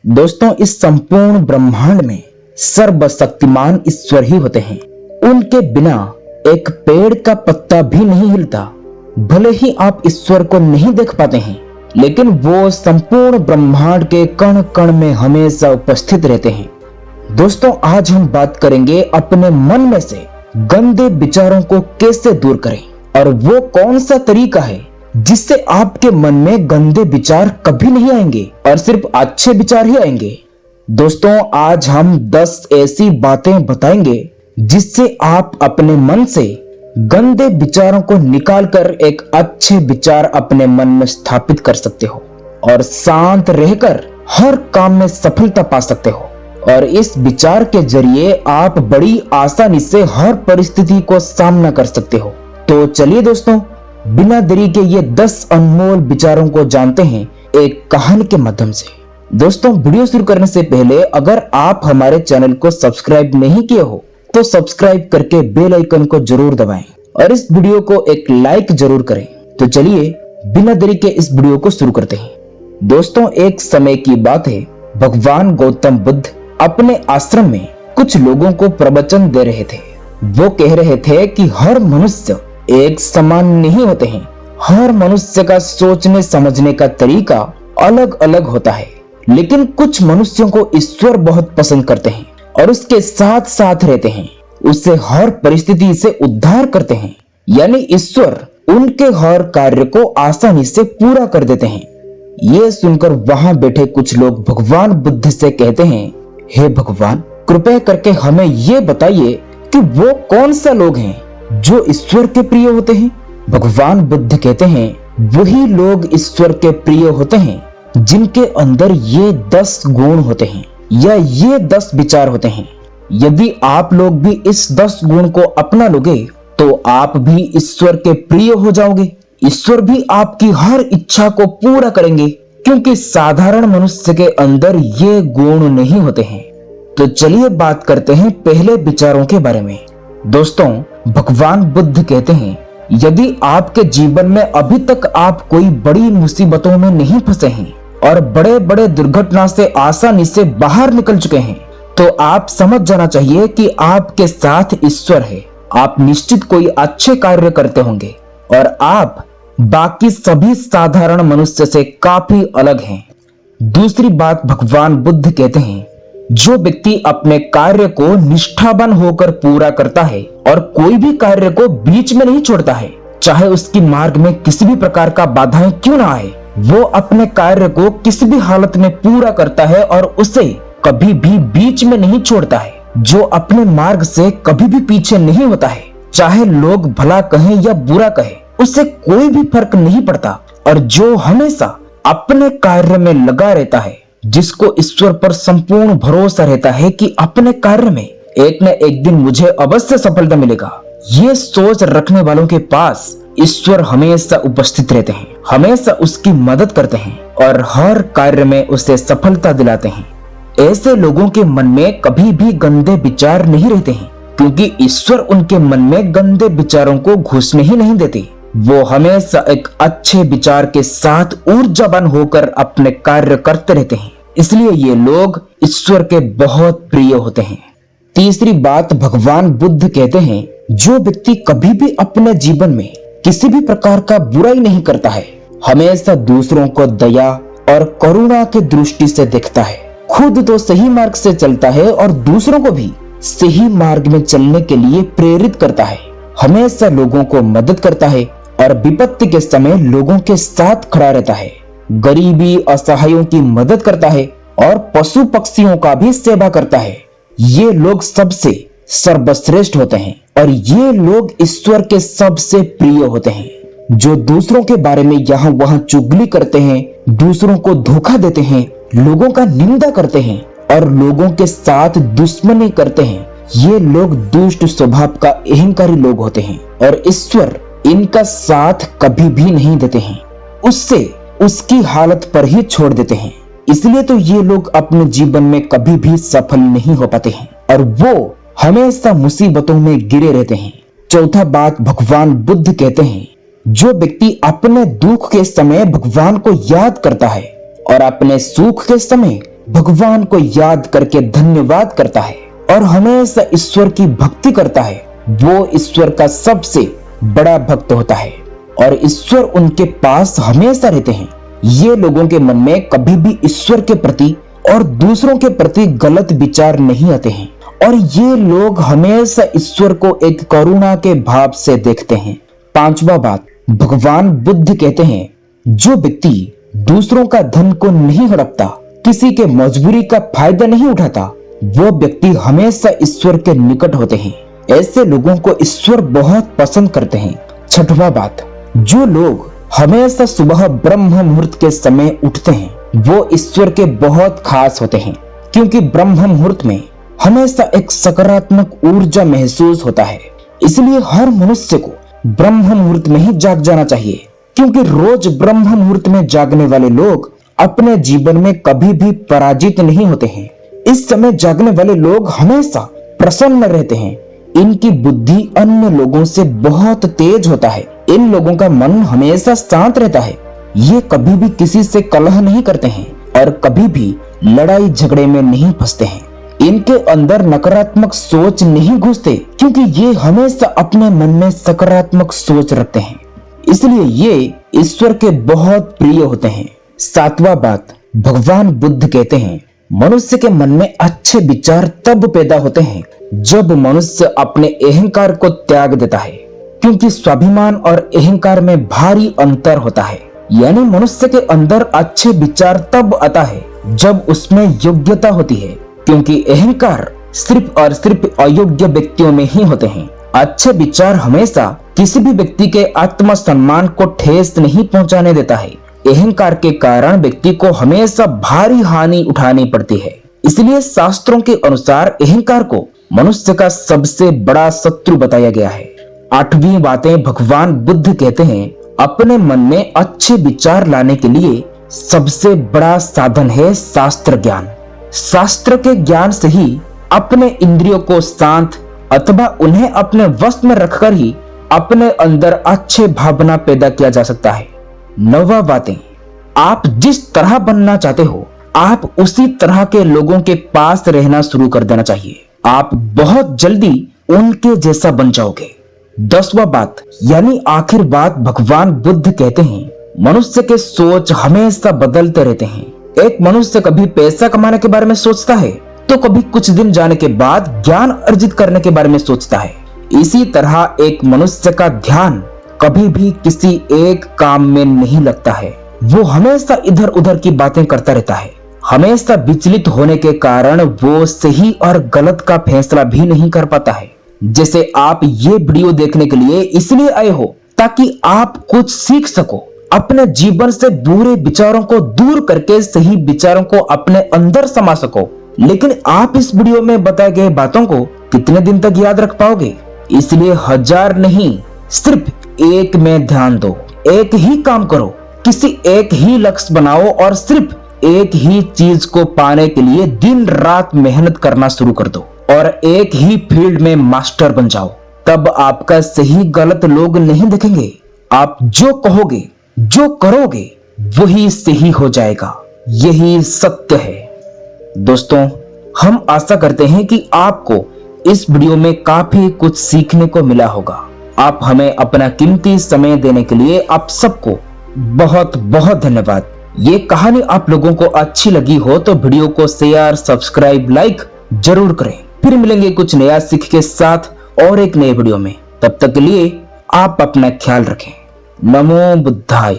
दोस्तों, इस संपूर्ण ब्रह्मांड में सर्वशक्तिमान ईश्वर ही होते हैं। उनके बिना एक पेड़ का पत्ता भी नहीं हिलता। भले ही आप ईश्वर को नहीं देख पाते हैं, लेकिन वो संपूर्ण ब्रह्मांड के कण कण में हमेशा उपस्थित रहते हैं। दोस्तों, आज हम बात करेंगे अपने मन में से गंदे विचारों को कैसे दूर करें, और वो कौन सा तरीका है जिससे आपके मन में गंदे विचार कभी नहीं आएंगे और सिर्फ अच्छे विचार ही आएंगे। दोस्तों, आज हम 10 ऐसी बातें बताएंगे जिससे आप अपने मन से गंदे विचारों को निकालकर एक अच्छे विचार अपने मन में स्थापित कर सकते हो और शांत रहकर हर काम में सफलता पा सकते हो। और इस विचार के जरिए आप बड़ी आसानी से हर परिस्थिति को सामना कर सकते हो। तो चलिए दोस्तों, बिना देरी के ये 10 अनमोल विचारों को जानते हैं एक कहानी के माध्यम से। दोस्तों, वीडियो शुरू करने से पहले अगर आप हमारे चैनल को सब्सक्राइब नहीं किए हो तो सब्सक्राइब करके बेल आइकन को जरूर दबाएं और इस वीडियो को एक लाइक जरूर करें। तो चलिए बिना देरी के इस वीडियो को शुरू करते हैं। दोस्तों, एक समय की बात है, भगवान गौतम बुद्ध अपने आश्रम में कुछ लोगों को प्रवचन दे रहे थे। वो कह रहे थे कि हर मनुष्य एक समान नहीं होते हैं। हर मनुष्य का सोचने समझने का तरीका अलग अलग होता है, लेकिन कुछ मनुष्यों को ईश्वर बहुत पसंद करते हैं और उसके साथ साथ रहते हैं, उससे हर परिस्थिति से उद्धार करते हैं। यानी ईश्वर उनके हर कार्य को आसानी से पूरा कर देते हैं। ये सुनकर वहां बैठे कुछ लोग भगवान बुद्ध से कहते हैं, हे भगवान, कृपया करके हमें ये बताइए कि वो कौन सा लोग हैं जो ईश्वर के प्रिय होते हैं। भगवान बुद्ध कहते हैं, वही लोग ईश्वर के प्रिय होते हैं जिनके अंदर ये 10 गुण होते हैं या ये 10 विचार होते हैं। यदि आप लोग भी इस 10 गुण को अपना लोगे तो आप भी ईश्वर के प्रिय हो जाओगे। ईश्वर भी आपकी हर इच्छा को पूरा करेंगे, क्योंकि साधारण मनुष्य के अंदर ये गुण नहीं होते हैं। तो चलिए बात करते हैं पहले विचारों के बारे में। दोस्तों, भगवान बुद्ध कहते हैं, यदि आपके जीवन में अभी तक आप कोई बड़ी मुसीबतों में नहीं फंसे हैं और बड़े बड़े दुर्घटना से आसानी से बाहर निकल चुके हैं, तो आप समझ जाना चाहिए कि आपके साथ ईश्वर है। आप निश्चित कोई अच्छे कार्य करते होंगे और आप बाकी सभी साधारण मनुष्य से काफी अलग हैं। दूसरी बात, भगवान बुद्ध कहते हैं, जो व्यक्ति अपने कार्य को निष्ठावान होकर पूरा करता है और कोई भी कार्य को बीच में नहीं छोड़ता है, चाहे उसकी मार्ग में किसी भी प्रकार का बाधाएं क्यों ना आए, वो अपने कार्य को किसी भी हालत में पूरा करता है और उसे कभी भी बीच में नहीं छोड़ता है। जो अपने मार्ग से कभी भी पीछे नहीं होता है, चाहे लोग भला कहें या बुरा कहें, उससे कोई भी फर्क नहीं पड़ता। और जो हमेशा अपने कार्य में लगा रहता है, जिसको ईश्वर पर संपूर्ण भरोसा रहता है कि अपने कार्य में एक न एक दिन मुझे अवश्य सफलता मिलेगा, ये सोच रखने वालों के पास ईश्वर हमेशा उपस्थित रहते हैं, हमेशा उसकी मदद करते हैं और हर कार्य में उसे सफलता दिलाते हैं। ऐसे लोगों के मन में कभी भी गंदे विचार नहीं रहते हैं, क्योंकि ईश्वर उनके मन में गंदे विचारों को घुसने ही नहीं देते। वो हमेशा एक अच्छे विचार के साथ ऊर्जावान होकर अपने कार्य करते रहते हैं, इसलिए ये लोग ईश्वर के बहुत प्रिय होते हैं। तीसरी बात, भगवान बुद्ध कहते हैं, जो व्यक्ति कभी भी अपने जीवन में किसी भी प्रकार का बुराई नहीं करता है, हमेशा दूसरों को दया और करुणा की दृष्टि से देखता है, खुद तो सही मार्ग से चलता है और दूसरों को भी सही मार्ग में चलने के लिए प्रेरित करता है, हमेशा लोगों को मदद करता है और विपत्ति के समय लोगों के साथ खड़ा रहता है, गरीबी असहायों की मदद करता है और पशु पक्षियों का भी सेवा करता है। ये लोग सबसे सर्वश्रेष्ठ होते हैं और ये लोग ईश्वर के सबसे प्रिय होते हैं। जो दूसरों के बारे में यहाँ वहाँ चुगली करते हैं, दूसरों को धोखा देते हैं, लोगों का निंदा करते हैं और लोगों के साथ दुश्मनी करते हैं, ये लोग दुष्ट स्वभाव का अहंकारी लोग होते हैं और ईश्वर इनका साथ कभी भी नहीं देते हैं, उससे उसकी हालत पर ही छोड़ देते हैं। इसलिए तो ये लोग अपने जीवन में कभी भी सफल नहीं हो पाते हैं और वो हमेशा मुसीबतों में गिरे रहते हैं। चौथा बात, भगवान बुद्ध कहते हैं, जो व्यक्ति अपने दुख के समय भगवान को याद करता है और अपने सुख के समय भगवान को याद करके धन्यवाद करता है और हमेशा ईश्वर की भक्ति करता है, वो ईश्वर का सबसे बड़ा भक्त होता है और ईश्वर उनके पास हमेशा रहते हैं। ये लोगों के मन में कभी भी ईश्वर के प्रति और दूसरों के प्रति गलत विचार नहीं आते हैं और ये लोग हमेशा ईश्वर को एक करुणा के भाव से देखते हैं। पांचवा बात, भगवान बुद्ध कहते हैं, जो व्यक्ति दूसरों का धन को नहीं हड़पता, किसी के मजबूरी का फायदा नहीं उठाता, वो व्यक्ति हमेशा ईश्वर के निकट होते हैं। ऐसे लोगों को ईश्वर बहुत पसंद करते हैं। छठवां बात, जो लोग हमेशा सुबह ब्रह्म मुहूर्त के समय उठते हैं, वो ईश्वर के बहुत खास होते हैं, क्योंकि ब्रह्म मुहूर्त में हमेशा एक सकारात्मक ऊर्जा महसूस होता है। इसलिए हर मनुष्य को ब्रह्म मुहूर्त में ही जाग जाना चाहिए, क्योंकि रोज ब्रह्म मुहूर्त में जागने वाले लोग अपने जीवन में कभी भी पराजित नहीं होते हैं। इस समय जागने वाले लोग हमेशा प्रसन्न रहते हैं। इनकी बुद्धि अन्य लोगों से बहुत तेज होता है। इन लोगों का मन हमेशा शांत रहता है। ये कभी भी किसी से कलह नहीं करते हैं और कभी भी लड़ाई झगड़े में नहीं फंसते हैं। इनके अंदर नकारात्मक सोच नहीं घुसते, क्योंकि ये हमेशा अपने मन में सकारात्मक सोच रखते हैं। इसलिए ये ईश्वर के बहुत प्रिय होते हैं। सातवां बात, भगवान बुद्ध कहते हैं, मनुष्य के मन में अच्छे विचार तब पैदा होते हैं जब मनुष्य अपने अहंकार को त्याग देता है, क्योंकि स्वाभिमान और अहंकार में भारी अंतर होता है। यानी मनुष्य के अंदर अच्छे विचार तब आता है जब उसमें योग्यता होती है, क्योंकि अहंकार सिर्फ और सिर्फ अयोग्य व्यक्तियों में ही होते हैं। अच्छे विचार हमेशा किसी भी व्यक्ति के आत्मसम्मान को ठेस नहीं पहुंचाने देता है। अहंकार के कारण व्यक्ति को हमेशा भारी हानि उठानी पड़ती है। इसलिए शास्त्रों के अनुसार अहंकार को मनुष्य का सबसे बड़ा शत्रु बताया गया है। आठवीं बातें, भगवान बुद्ध कहते हैं, अपने मन में अच्छे विचार लाने के लिए सबसे बड़ा साधन है शास्त्र ज्ञान। शास्त्र के ज्ञान से ही अपने इंद्रियों को शांत अथवा उन्हें अपने वश में रखकर ही अपने अंदर अच्छे भावना पैदा किया जा सकता है। नौवां बातें, आप जिस तरह बनना चाहते हो, आप उसी तरह के लोगों के पास रहना शुरू कर देना चाहिए। आप बहुत जल्दी उनके जैसा बन जाओगे। 10वां बात यानी आखिर बात, भगवान बुद्ध कहते हैं, मनुष्य के सोच हमेशा बदलते रहते हैं। एक मनुष्य कभी पैसा कमाने के बारे में सोचता है तो कभी कुछ दिन जाने के बाद ज्ञान अर्जित करने के बारे में सोचता है। इसी तरह एक मनुष्य का ध्यान कभी भी किसी एक काम में नहीं लगता है। वो हमेशा इधर उधर की बातें करता रहता है। हमेशा विचलित होने के कारण वो सही और गलत का फैसला भी नहीं कर पाता है। जैसे आप ये वीडियो देखने के लिए इसलिए आए हो ताकि आप कुछ सीख सको, अपने जीवन से बुरे विचारों को दूर करके सही विचारों को अपने अंदर समा सको। लेकिन आप इस वीडियो में बताए गए बातों को कितने दिन तक याद रख पाओगे? इसलिए 1000 नहीं, सिर्फ एक में ध्यान दो। एक ही काम करो, किसी एक ही लक्ष्य बनाओ और सिर्फ एक ही चीज को पाने के लिए दिन रात मेहनत करना शुरू कर दो और एक ही फील्ड में मास्टर बन जाओ। तब आपका सही गलत लोग नहीं देखेंगे। आप जो कहोगे, जो करोगे, वही सही हो जाएगा। यही सत्य है। दोस्तों, हम आशा करते हैं कि आपको इस वीडियो में काफी कुछ सीखने को मिला होगा। आप हमें अपना कीमती समय देने के लिए आप सबको बहुत बहुत धन्यवाद। ये कहानी आप लोगों को अच्छी लगी हो तो वीडियो को शेयर, सब्सक्राइब, लाइक जरूर करें। फिर मिलेंगे कुछ नया सीख के साथ और एक नए वीडियो में। तब तक के लिए आप अपना ख्याल रखें। नमो बुद्धाय।